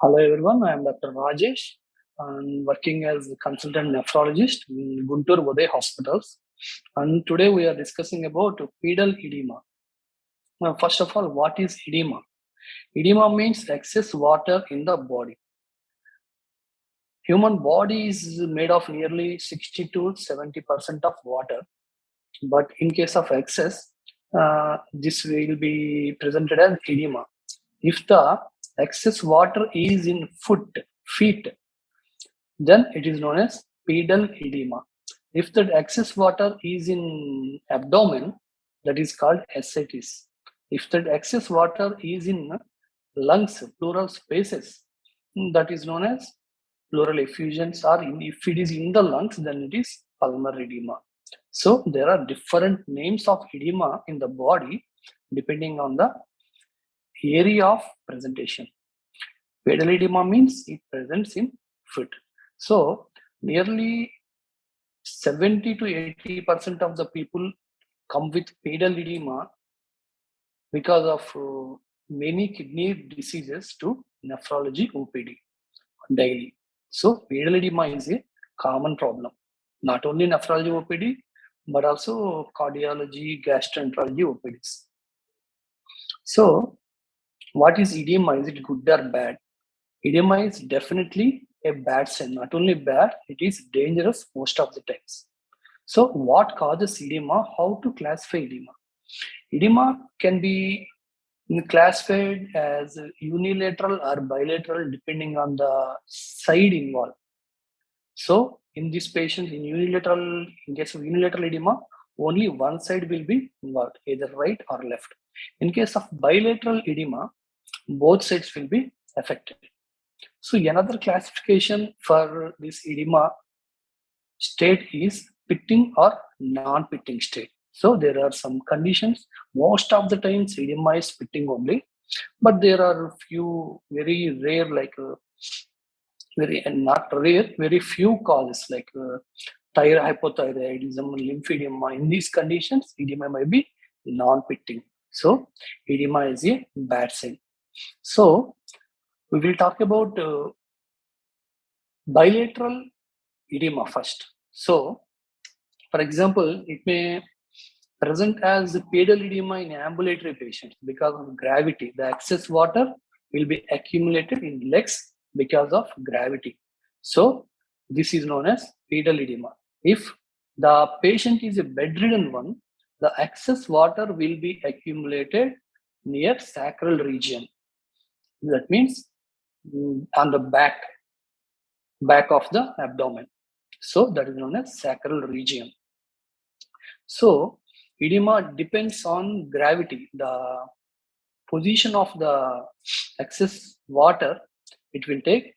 Hello everyone, I am Dr. Rajesh. I'm working as a consultant nephrologist in Guntur Uday Hospitals. And today we are discussing about pedal edema. Now, first of all, what is edema? Edema means excess water in the body. Human body is made of nearly 60 to 70% of water. But in case of excess, this will be presented as edema. If the excess water is in feet, then it is known as pedal edema. If the excess water is in abdomen, that is called ascites. If the excess water is in lungs, pleural spaces, that is known as pleural effusions, or if it is in the lungs, then it is pulmonary edema. So there are different names of edema in the body depending on the area of presentation. Pedal edema means it presents in foot. So nearly 70 to 80% of the people come with pedal edema because of many kidney diseases to nephrology OPD daily. So pedal edema is a common problem, not only nephrology OPD, but also cardiology, gastroenterology OPDs. So what is edema? Is it good or bad? Edema is definitely a bad sign. Not only bad, it is dangerous most of the times. So what causes edema? How to classify edema? Edema can be classified as unilateral or bilateral depending on the side involved. So in this patient, in case of unilateral edema, only one side will be involved, either right or left. In case of bilateral edema, both sides will be affected. So another classification for this edema state is pitting or non-pitting state. So there are some conditions. Most of the times edema is pitting only, but there are few very rare, like very few causes like hypothyroidism, lymphedema. In these conditions, edema may be non-pitting. So edema is a bad sign. So we will talk about bilateral edema first. So, for example, it may present as pedal edema in ambulatory patients because of gravity. The excess water will be accumulated in legs because of gravity. So, this is known as pedal edema. If the patient is a bedridden one, the excess water will be accumulated near sacral region. That means on the back of the abdomen. So that is known as sacral region. So edema depends on gravity. The position of the excess water, it will take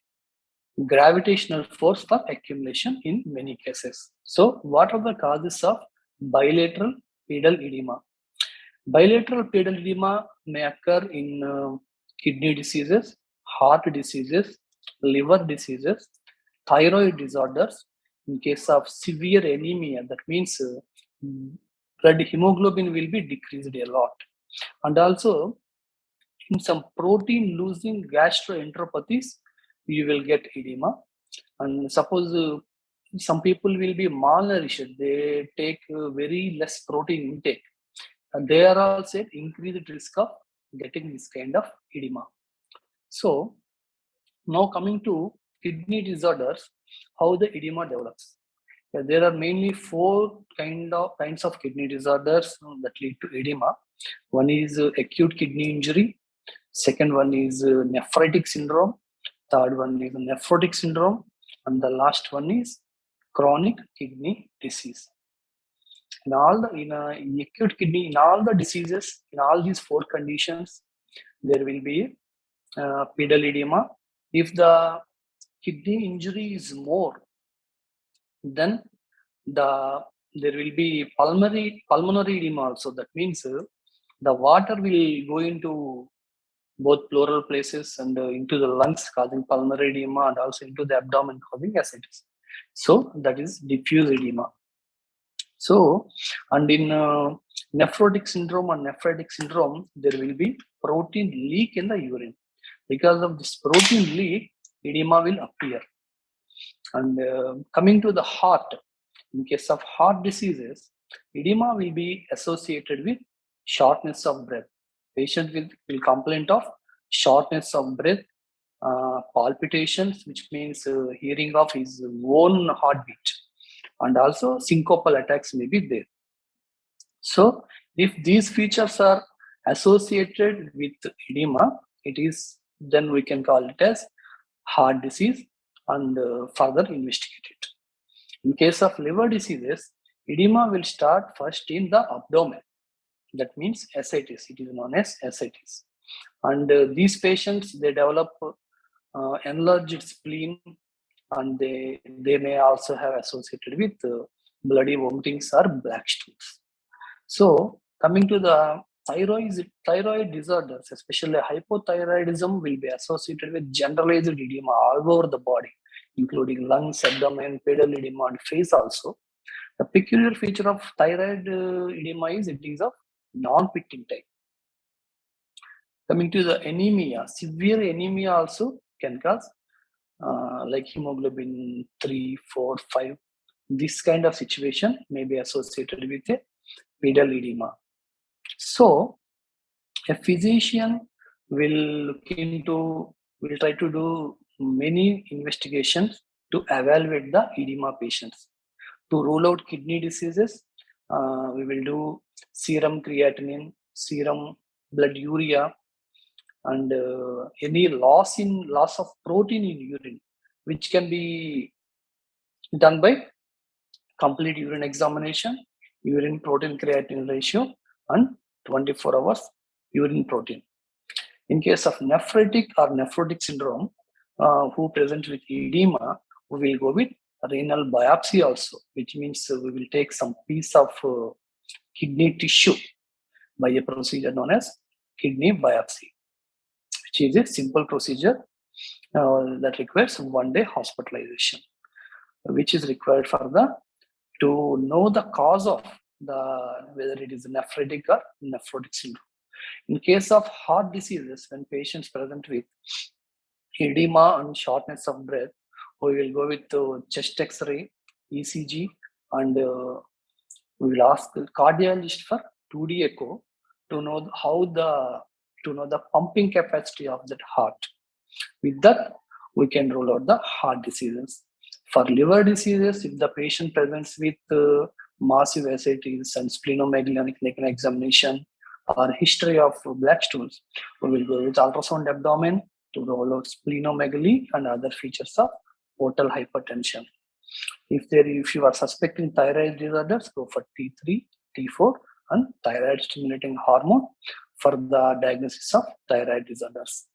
gravitational force for accumulation in many cases. So what are the causes of bilateral pedal edema? Bilateral pedal edema may occur in kidney diseases, heart diseases, liver diseases, thyroid disorders. In case of severe anemia, that means blood hemoglobin will be decreased a lot. And also in some protein losing gastroenteropathies, you will get edema. And suppose some people will be malnourished, they take very less protein intake, and they are also at increased risk of getting this kind of edema. So now coming to kidney disorders, how the edema develops. There are mainly four kinds of kidney disorders that lead to edema. One is acute kidney injury. Second one is nephritic syndrome. Third one is nephrotic syndrome. And the last one is chronic kidney disease. In acute kidney, in all the diseases, in all these four conditions, there will be pedal edema. If the kidney injury is more, then there will be pulmonary edema also. That means the water will go into both pleural places and into the lungs, causing pulmonary edema, and also into the abdomen, causing ascites. So that is diffuse edema. So, and in nephrotic syndrome and nephritic syndrome, there will be protein leak in the urine. Because of this protein leak, edema will appear. And coming to the heart, in case of heart diseases, edema will be associated with shortness of breath. Patient will complain of shortness of breath, palpitations, which means hearing of his own heartbeat, and also syncopal attacks may be there. So, if these features are associated with edema, then we can call it as heart disease and further investigate it. In case of liver diseases, edema will start first in the abdomen. That means ascites. It is known as ascites. And these patients, they develop enlarged spleen, and they may also have associated with bloody vomitings or black stools. So coming to the thyroid disorders, especially hypothyroidism, will be associated with generalized edema all over the body, including lungs, abdomen, pedal edema, and face also. The peculiar feature of thyroid edema is it is of non-pitting type. Coming to the anemia, severe anemia also can cause like hemoglobin 3, 4, 5. This kind of situation may be associated with a pedal edema. So, a physician will try to do many investigations to evaluate the edema patients. To rule out kidney diseases, we will do serum creatinine, serum blood urea, and any loss of protein in urine, which can be done by complete urine examination, urine protein creatinine ratio, and 24 hours urine protein. In case of nephritic or nephrotic syndrome, who present with edema, we will go with renal biopsy also, which means we will take some piece of kidney tissue by a procedure known as kidney biopsy, which is a simple procedure that requires 1 day hospitalization, which is required to know the cause of whether it is nephritic or nephrotic syndrome. In case of heart diseases, when patients present with edema and shortness of breath, we will go with chest X-ray, ECG, and we will ask the cardiologist for 2D echo to know the pumping capacity of that heart. With that, we can rule out the heart diseases. For liver diseases, if the patient presents with massive ascites and splenomegaly on clinical examination or history of black stools, we will go with ultrasound abdomen to rule out splenomegaly and other features of portal hypertension. If you are suspecting thyroid disorders, go for T3, T4, and thyroid stimulating hormone for the diagnosis of thyroid disorders.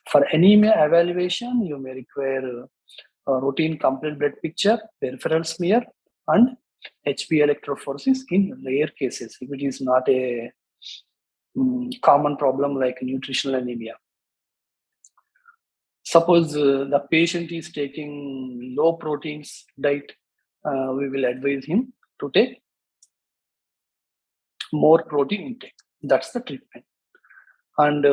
For anemia evaluation, you may require a routine complete blood picture, peripheral smear, and HB electrophoresis in rare cases if it is not a common problem like nutritional anemia. Suppose the patient is taking low proteins diet, we will advise him to take more protein intake. That's the treatment. And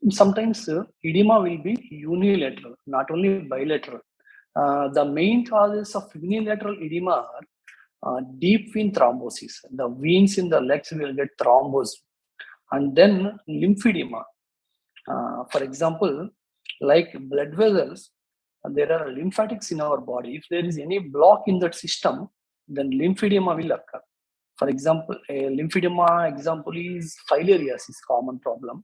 sometimes edema will be unilateral, not only bilateral. The main causes of unilateral edema are deep vein thrombosis. The veins in the legs will get thrombosed. And then lymphedema. For example, like blood vessels, there are lymphatics in our body. If there is any block in that system, then lymphedema will occur. For example, a lymphedema example is filariasis, common problem.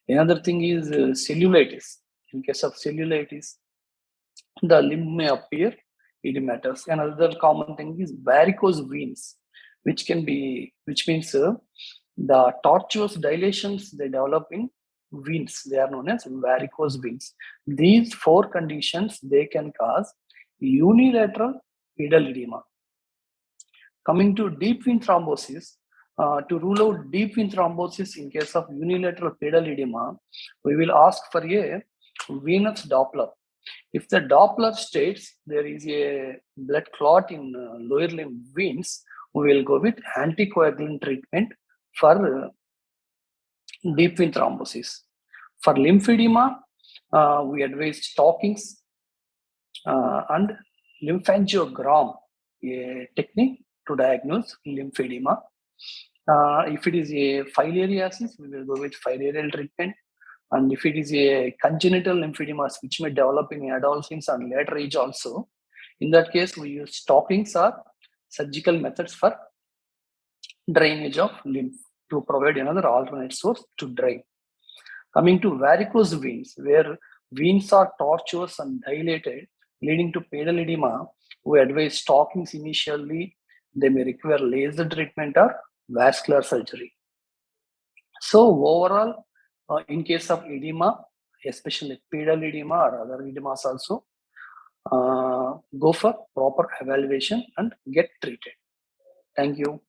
Another thing is cellulitis. In case of cellulitis, the limb may appear edematous. Another common thing is varicose veins, which means the tortuous dilations they develop in veins. They are known as varicose veins. These 4 conditions, they can cause unilateral pedal edema. Coming to deep vein thrombosis, to rule out deep vein thrombosis in case of unilateral pedal edema, we will ask for a venous Doppler. If the Doppler states there is a blood clot in lower limb veins, we will go with anticoagulant treatment for deep vein thrombosis. For lymphedema, we advise stockings and lymphangiogram, a technique to diagnose lymphedema. If it is a filariasis, we will go with filarial treatment. And if it is a congenital lymphedema, which may develop in adolescence and later age also, in that case, we use stockings or surgical methods for drainage of lymph to provide another alternate source to drain. Coming to varicose veins, where veins are tortuous and dilated, leading to pedal edema, we advise stockings initially. They may require laser treatment or vascular surgery. So overall, in case of edema, especially pedal edema or other edemas also, go for proper evaluation and get treated. Thank you.